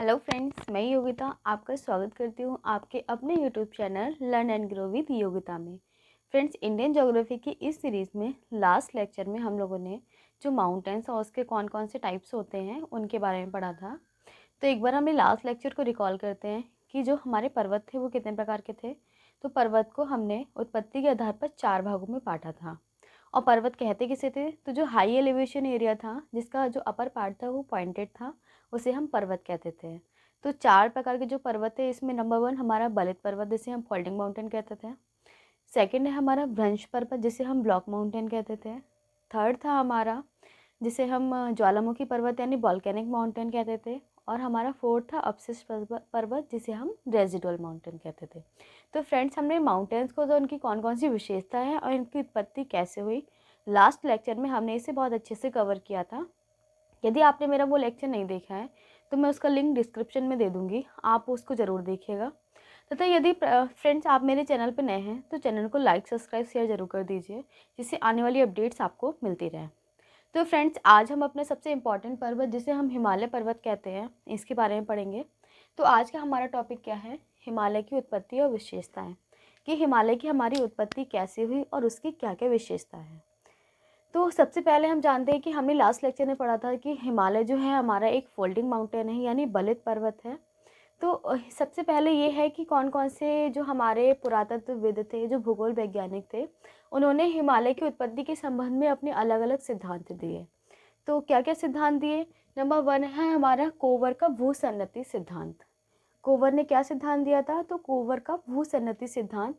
Hello friends, मैं योगिता आपका स्वागत करती हूँ आपके अपने YouTube channel learn and grow with Yogita में। फ्रेंड्स, इंडियन ज्योग्राफी की इस सीरीज़ में लास्ट लेक्चर में हम लोगों ने जो माउंटेन्स और उसके कौन कौन से टाइप्स होते हैं उनके बारे में पढ़ा था। तो एक बार हमने लास्ट लेक्चर को रिकॉल करते हैं कि जो हमारे पर्वत थे वो कितने प्रकार के थे। तो पर्वत को हमने उत्पत्ति के आधार पर 4 भागों में बांटा था। और पर्वत कहते किसे थे? तो जो हाई एलिवेशन एरिया था, जिसका जो अपर पार्ट था वो पॉइंटेड था, उसे हम पर्वत कहते थे। तो 4 प्रकार के जो पर्वत है, इसमें नंबर 1 हमारा बलित पर्वत, जिसे हम फोल्डिंग माउंटेन कहते थे। सेकंड है हमारा भ्रंश पर्वत, जिसे हम ब्लॉक माउंटेन कहते थे। थर्ड था हमारा जिसे हम ज्वालामुखी पर्वत यानी वॉल्केनिक माउंटेन कहते थे। और हमारा फोर्थ था अवशिष्ट पर्वत, जिसे हम रेजिडुअल माउंटेन कहते थे। तो फ्रेंड्स, हमने माउंटेन्स को, जो उनकी कौन कौन सी विशेषता है और इनकी उत्पत्ति कैसे हुई, लास्ट लेक्चर में हमने इसे बहुत अच्छे से कवर किया था। यदि आपने मेरा वो लेक्चर नहीं देखा है तो मैं उसका लिंक डिस्क्रिप्शन में दे दूँगी, आप उसको ज़रूर देखिएगा। तथा यदि फ्रेंड्स आप मेरे चैनल पर नए हैं तो चैनल को लाइक, सब्सक्राइब, शेयर ज़रूर कर दीजिए, जिससे आने वाली अपडेट्स आपको मिलती रहे। तो फ्रेंड्स, आज हम अपने सबसे इम्पॉर्टेंट पर्वत, जिसे हम हिमालय पर्वत कहते हैं, इसके बारे में पढ़ेंगे। तो आज का हमारा टॉपिक क्या है? हिमालय की उत्पत्ति और विशेषताएं, कि हिमालय की हमारी उत्पत्ति कैसे हुई और उसकी क्या क्या विशेषता है। तो सबसे पहले हम जानते हैं कि हमने लास्ट लेक्चर में पढ़ा था कि हिमालय जो है हमारा एक फोल्डिंग माउंटेन है, यानी बलित पर्वत है। तो सबसे पहले ये है कि कौन कौन से जो हमारे पुरातत्वविद थे, जो भूगोल वैज्ञानिक थे, उन्होंने हिमालय की उत्पत्ति के संबंध में अपने अलग अलग सिद्धांत दिए। तो क्या क्या सिद्धांत दिए? नंबर 1 है हमारा कोवर का भूसन्नति सिद्धांत। कोवर ने क्या सिद्धांत दिया था? तो कोवर का भूसन्नति सिद्धांत।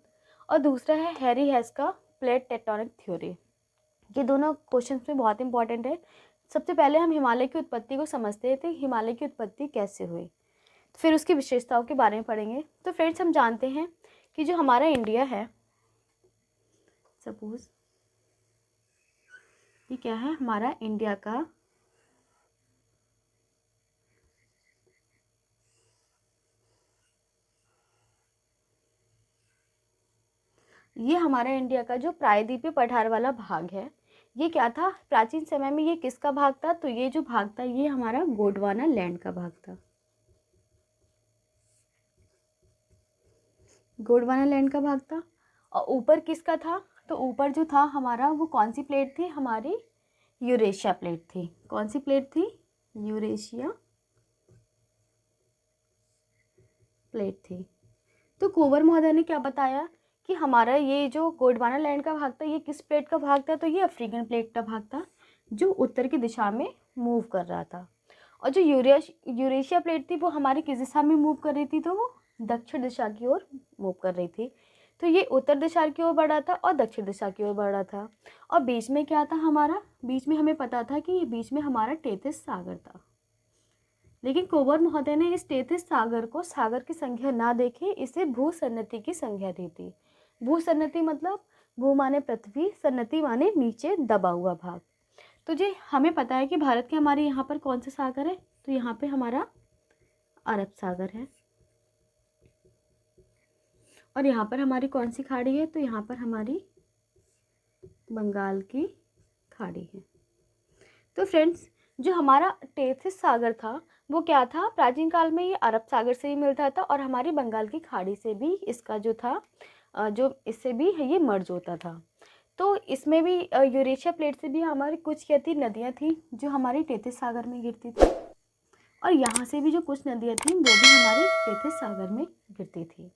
और दूसरा है हैरी हेस का प्लेट टेक्टोनिक थ्योरी। ये दोनों क्वेश्चन में बहुत इंपॉर्टेंट है। सबसे पहले हम हिमालय की उत्पत्ति को समझते थे, हिमालय की उत्पत्ति कैसे हुई, फिर उसकी विशेषताओं के बारे में पढ़ेंगे। तो फ्रेंड्स, हम जानते हैं कि जो हमारा इंडिया है, सपोज ये क्या है, हमारा इंडिया का ये हमारा इंडिया का जो प्रायद्वीपीय पठार वाला भाग है, ये क्या था प्राचीन समय में? ये किसका भाग था? तो ये जो भाग था ये हमारा गोंडवाना लैंड का भाग था। गोंडवाना लैंड का भाग था। और ऊपर किसका था? तो ऊपर जो था हमारा, वो कौन सी प्लेट थी? हमारी यूरेशिया प्लेट थी। कौन सी प्लेट थी? यूरेशिया प्लेट थी। तो कोवर महोदय ने क्या बताया कि हमारा ये जो गोंडवाना लैंड का भाग था, ये किस प्लेट का भाग था? तो ये अफ्रीकन प्लेट का भाग था, जो उत्तर की दिशा में मूव कर रहा था। और जो यूरेशिया प्लेट थी वो हमारी किस दिशा में मूव कर रही थी? तो वो दक्षिण दिशा की ओर मूव कर रही थी। तो ये उत्तर दिशा की ओर बढ़ रहा था और दक्षिण दिशा की ओर बढ़ रहा था। और बीच में क्या था हमारा? बीच में हमें पता था कि ये बीच में हमारा टेथिस सागर था। लेकिन कोवर महोदय ने इस टेथिस सागर को सागर की संख्या ना देखे, इसे भूसन्नति की संज्ञा दी थी। भूसन्नति मतलब भू माने पृथ्वी, सन्नति माने नीचे दबा हुआ भाग। तो जी हमें पता है कि भारत के हमारे यहाँ पर कौन सा सागर है? तो यहाँ पे हमारा अरब सागर है। और यहाँ पर हमारी कौन सी खाड़ी है? तो यहाँ पर हमारी बंगाल की खाड़ी है। तो फ्रेंड्स, जो हमारा टेथिस सागर था वो क्या था? प्राचीन काल में ये अरब सागर से ही मिलता था और हमारी बंगाल की खाड़ी से भी इसका जो था, जो इससे भी ये मर्ज होता था। तो इसमें भी यूरेशिया प्लेट से भी हमारी कुछ क्या थी, नदियाँ थी जो हमारी टेथिस सागर में गिरती थी। और यहाँ से भी जो कुछ नदियाँ थी वो भी हमारी टेथिस सागर में गिरती थी।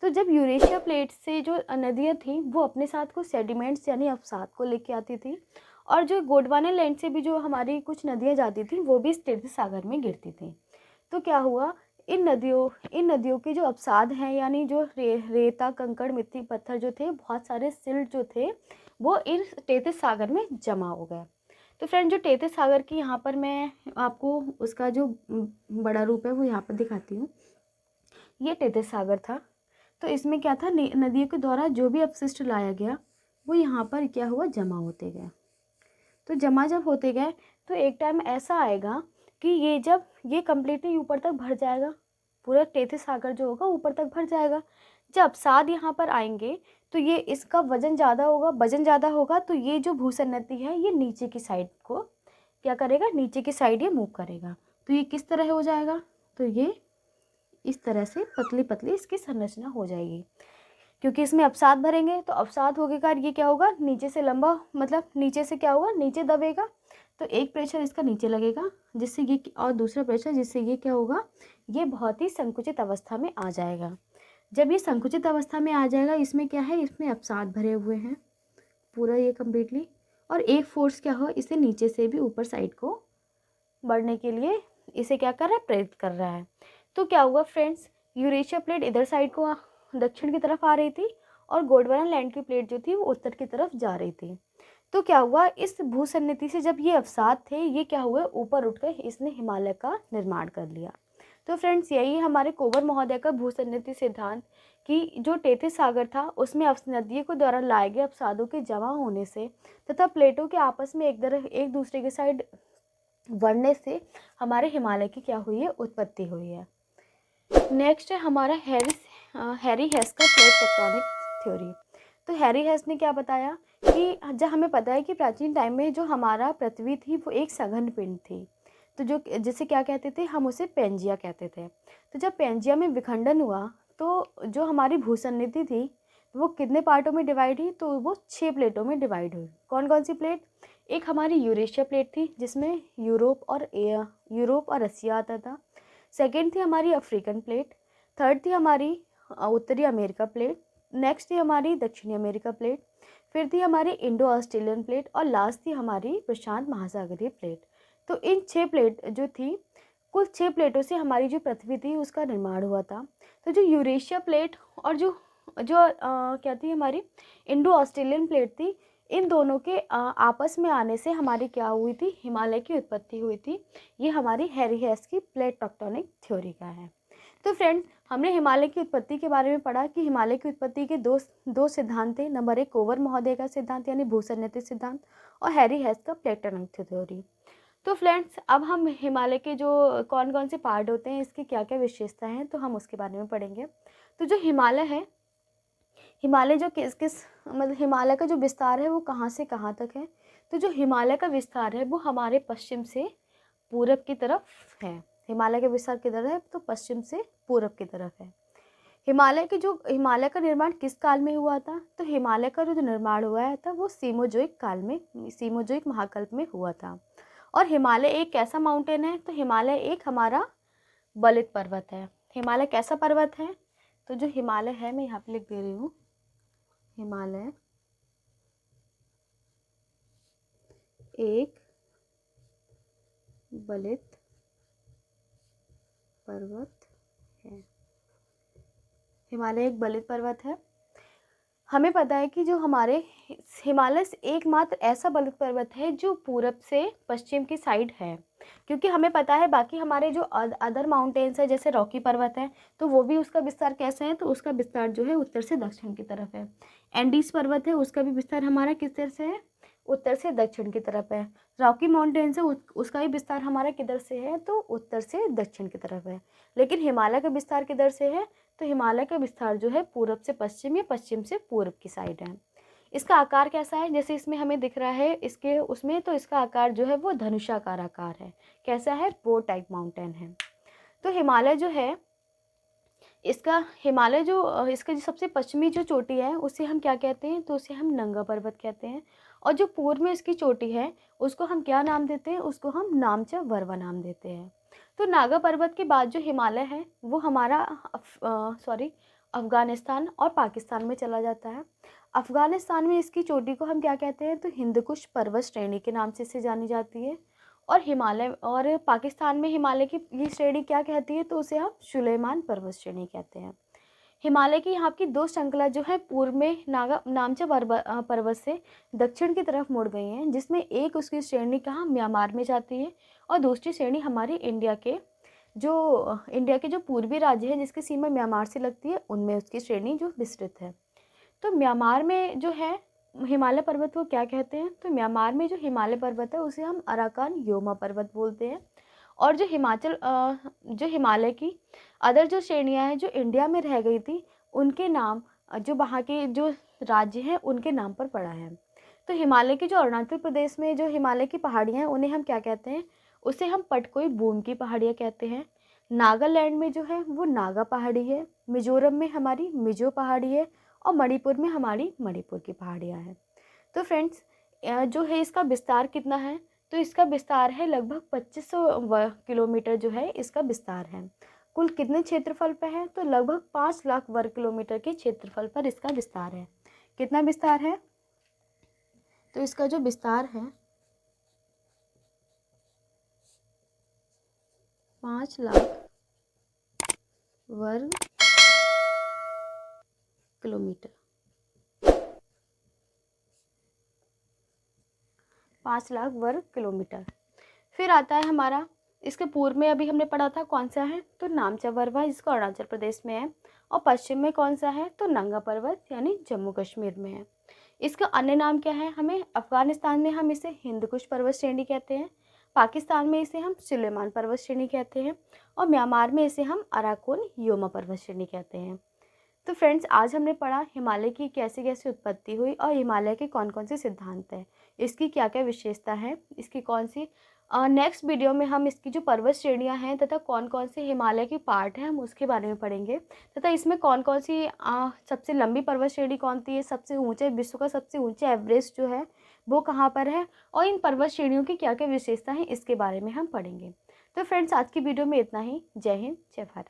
तो जब यूरेशिया प्लेट से जो नदियाँ थी वो अपने साथ कुछ सेडिमेंट्स यानी अवसाद को लेके आती थी, और जो गोंडवाना लैंड से भी जो हमारी कुछ नदियाँ जाती थी वो भी टेथिस सागर में गिरती थी। तो क्या हुआ, इन नदियों के जो अवसाद हैं, यानी जो रेता, कंकड़, मिट्टी, पत्थर जो थे, बहुत सारे सिल्ट जो थे, वो इन टेथिस सागर में जमा हो गए। तो फ्रेंड, जो टेथिस सागर की यहाँ पर मैं आपको उसका जो बड़ा रूप है वो यहाँ पर दिखाती हूँ। ये टेथिस सागर था। तो इसमें क्या था, नदियों के द्वारा जो भी अपशिष्ट लाया गया वो यहाँ पर क्या हुआ, जमा होते गए। तो जमा जब होते गए तो एक टाइम ऐसा आएगा कि ये जब ये कम्प्लीटली ऊपर तक भर जाएगा, पूरा टेथिस सागर जो होगा ऊपर तक भर जाएगा। जब अवसाद यहाँ पर आएंगे तो ये इसका वजन ज़्यादा होगा, तो ये जो भूसन्नति है ये नीचे की साइड को क्या करेगा, नीचे की साइड ये मूव करेगा। तो ये किस तरह हो जाएगा? तो ये इस तरह से पतली पतली इसकी संरचना हो जाएगी। क्योंकि इसमें अवसाद भरेंगे तो अवसाद होने के कारण ये क्या होगा, नीचे से लंबा, मतलब नीचे से क्या होगा, नीचे दबेगा। तो एक प्रेशर इसका नीचे लगेगा जिससे ये, और दूसरा प्रेशर जिससे ये क्या होगा, ये बहुत ही संकुचित अवस्था में आ जाएगा। जब ये संकुचित अवस्था में आ जाएगा, इसमें क्या है, इसमें अवसाद भरे हुए हैं पूरा ये कम्प्लीटली, और एक फोर्स क्या हो, इसे नीचे से भी ऊपर साइड को बढ़ने के लिए इसे क्या कर रहा है, प्रेरित कर रहा है। तो क्या हुआ फ्रेंड्स, यूरेशिया प्लेट इधर साइड को दक्षिण की तरफ आ रही थी और गोंडवाना लैंड की प्लेट जो थी वो उत्तर की तरफ जा रही थी। तो क्या हुआ, इस भूसन्निधि से जब ये अवसाद थे, ये क्या हुए, ऊपर उठकर इसने हिमालय का निर्माण कर लिया। तो फ्रेंड्स, यही हमारे कोवर महोदय का भूसन्निधि सिद्धांत कि जो टेथिस सागर था उसमें नदियों के द्वारा लाए गए अवसादों के जमा होने से तथा प्लेटों के आपस में एक दूसरे के साइड बढ़ने से हमारे हिमालय की क्या हुई है, उत्पत्ति हुई है। नेक्स्ट है हमारा हैरी हेस का प्लेट टेक्टोनिक थ्योरी। तो हैरी हेस ने क्या बताया कि जब हमें पता है कि प्राचीन टाइम में जो हमारा पृथ्वी थी वो एक सघन पिंड थी, तो जो जिसे क्या कहते थे, हम उसे पेंजिया कहते थे। तो जब पेंजिया में विखंडन हुआ तो जो हमारी भूसन्निधि थी वो कितने पार्टों में डिवाइड हुई, तो वो 6 प्लेटों में डिवाइड हुई। कौन कौन सी प्लेट, एक हमारी यूरेशिया प्लेट थी जिसमें यूरोप और रसिया आता था। सेकेंड थी हमारी अफ्रीकन प्लेट। थर्ड थी हमारी उत्तरी अमेरिका प्लेट। नेक्स्ट थी हमारी दक्षिणी अमेरिका प्लेट। फिर थी हमारी इंडो ऑस्ट्रेलियन प्लेट और लास्ट थी हमारी प्रशांत महासागरीय प्लेट। तो इन 6 प्लेट जो थी, कुल 6 प्लेटों से हमारी जो पृथ्वी थी उसका निर्माण हुआ था। तो जो यूरेशिया प्लेट और जो जो क्या थी हमारी इंडो ऑस्ट्रेलियन प्लेट थी, इन दोनों के आपस में आने से हमारी क्या हुई थी, हिमालय की उत्पत्ति हुई थी। ये हमारी हैरी हेस की प्लेट टेक्टोनिक थ्योरी का है। तो फ्रेंड्स, हमने हिमालय की उत्पत्ति के बारे में पढ़ा कि हिमालय की उत्पत्ति के दो सिद्धांत थे। नंबर 1 कोवर महोदय का सिद्धांत यानी भूसन्निधि सिद्धांत, और हैरी हेस का प्लेट टेक्टोनिक थ्योरी। तो फ्रेंड्स, अब हम हिमालय के जो कौन कौन से पार्ट होते हैं, इसकी क्या क्या विशेषता हैं, तो हम उसके बारे में पढ़ेंगे। तो जो हिमालय है, हिमालय जो किस मतलब हिमालय का जो विस्तार है वो कहाँ से कहाँ तक है, तो जो हिमालय का विस्तार है वो हमारे पश्चिम से पूरब की तरफ है। हिमालय का विस्तार किधर है, तो पश्चिम से पूरब की तरफ है। हिमालय का निर्माण किस काल में हुआ था, तो हिमालय का जो निर्माण हुआ है था वो सीमोजोइक काल में, सीमोजोइक महाकल्प में हुआ था। और हिमालय एक कैसा माउंटेन है, तो हिमालय एक हमारा बलित पर्वत है। हिमालय कैसा पर्वत है, तो जो हिमालय है, मैं यहाँ पे लिख दे रही हूँ, हिमालय एक बलित पर्वत है। हिमालय एक बलित पर्वत है। हमें पता है कि जो हमारे हिमालय एकमात्र ऐसा बलित पर्वत है जो पूरब से पश्चिम की साइड है, क्योंकि हमें पता है बाकी हमारे जो अदर माउंटेन्स है जैसे रॉकी पर्वत है, तो वो भी उसका विस्तार कैसे है, तो उसका विस्तार जो है उत्तर से दक्षिण की तरफ है। एंडीज पर्वत है, उसका भी विस्तार हमारा किस तरह से है, उत्तर से दक्षिण की तरफ है। रॉकी माउंटेन्स है, उसका भी विस्तार हमारा किधर से है, तो उत्तर से दक्षिण की तरफ है। लेकिन हिमालय का विस्तार किधर से है, तो हिमालय का विस्तार जो है पूरब से पश्चिम या पश्चिम से पूरब की साइड है। इसका आकार कैसा है, जैसे इसमें हमें दिख रहा है इसके उसमें, तो इसका आकार जो है वो धनुषाकार आकार है। कैसा है, बो टाइप माउंटेन है। तो हिमालय जो है, इसका जो सबसे पश्चिमी जो चोटी है उसे हम क्या कहते हैं, तो उसे हम नंगा पर्वत कहते हैं। और जो पूर्व में इसकी चोटी है उसको हम क्या नाम देते हैं, उसको हम नामचा वर्वा नाम देते हैं। तो नागा पर्वत के बाद जो हिमालय है वो हमारा अफ़गानिस्तान और पाकिस्तान में चला जाता है। अफ़गानिस्तान में इसकी चोटी को हम क्या कहते हैं, तो हिंदकुश पर्वत श्रेणी के नाम से इसे जानी जाती है। और पाकिस्तान में हिमालय की ये श्रेणी क्या कहती है, तो उसे हम सुलेमान पर्वत श्रेणी कहते हैं। हिमालय की यहाँ की 2 श्रृंखला जो है पूर्व में नामचा पर्वत से दक्षिण की तरफ मुड़ गई हैं, जिसमें एक उसकी श्रेणी कहाँ म्यांमार में जाती है और दूसरी श्रेणी हमारी इंडिया के जो पूर्वी राज्य है जिसकी सीमा म्यांमार से लगती है, उनमें उसकी श्रेणी जो विस्तृत है। तो म्यांमार में जो है हिमालय पर्वत को क्या कहते हैं, तो म्यांमार में जो हिमालय पर्वत है उसे हम अराकान योमा पर्वत बोलते हैं। और जो हिमालय की अदर जो श्रेणियाँ हैं जो इंडिया में रह गई थी, उनके नाम जो वहाँ के जो राज्य हैं उनके नाम पर पड़ा है। तो हिमालय की जो अरुणाचल प्रदेश में जो हिमालय की पहाड़ियाँ हैं उन्हें हम क्या कहते हैं, उसे हम पटकोई बूम की पहाड़ियाँ कहते हैं। नागालैंड में जो है वो नागा पहाड़ी है, मिजोरम में हमारी मिजो पहाड़ी है और मणिपुर में हमारी मणिपुर की पहाड़ियाँ हैं। तो फ्रेंड्स जो है इसका विस्तार कितना है, तो इसका विस्तार है लगभग 2500 किलोमीटर जो है इसका विस्तार है। कुल कितने क्षेत्रफल पे है, तो लगभग 5 लाख वर्ग किलोमीटर के क्षेत्रफल पर इसका विस्तार है। कितना विस्तार है, तो इसका जो विस्तार है 5 लाख वर्ग किलोमीटर, 5 लाख वर्ग किलोमीटर। फिर आता है हमारा, इसके पूर्व में अभी हमने पढ़ा था कौन सा है, तो नामचा पर्वत जिसको अरुणाचल प्रदेश में है, और पश्चिम में कौन सा है, तो नंगा पर्वत यानी जम्मू कश्मीर में है। इसका अन्य नाम क्या है, हमें अफगानिस्तान में हम इसे हिंदकुश पर्वत श्रेणी कहते हैं, पाकिस्तान में इसे हम सुलेमान पर्वत श्रेणी कहते हैं, और म्यांमार में इसे हम अराकोन योमा पर्वत श्रेणी कहते हैं। तो फ्रेंड्स आज हमने पढ़ा हिमालय की कैसे कैसे उत्पत्ति हुई और हिमालय के कौन कौन से सिद्धांत हैं, इसकी क्या क्या विशेषता है, इसकी कौन सी नेक्स्ट वीडियो में हम इसकी जो पर्वत श्रेणियां हैं तथा कौन कौन से हिमालय के पार्ट हैं हम उसके बारे में पढ़ेंगे, तथा इसमें कौन कौन सी सबसे लंबी पर्वत श्रेणी कौन सी है, सबसे ऊंचे विश्व का सबसे ऊंचा एवरेस्ट जो है वो कहाँ पर है, और इन पर्वत श्रेणियों की क्या क्या विशेषता है इसके बारे में हम पढ़ेंगे। तो फ्रेंड्स आज की वीडियो में इतना ही। जय हिंद, जय भारत।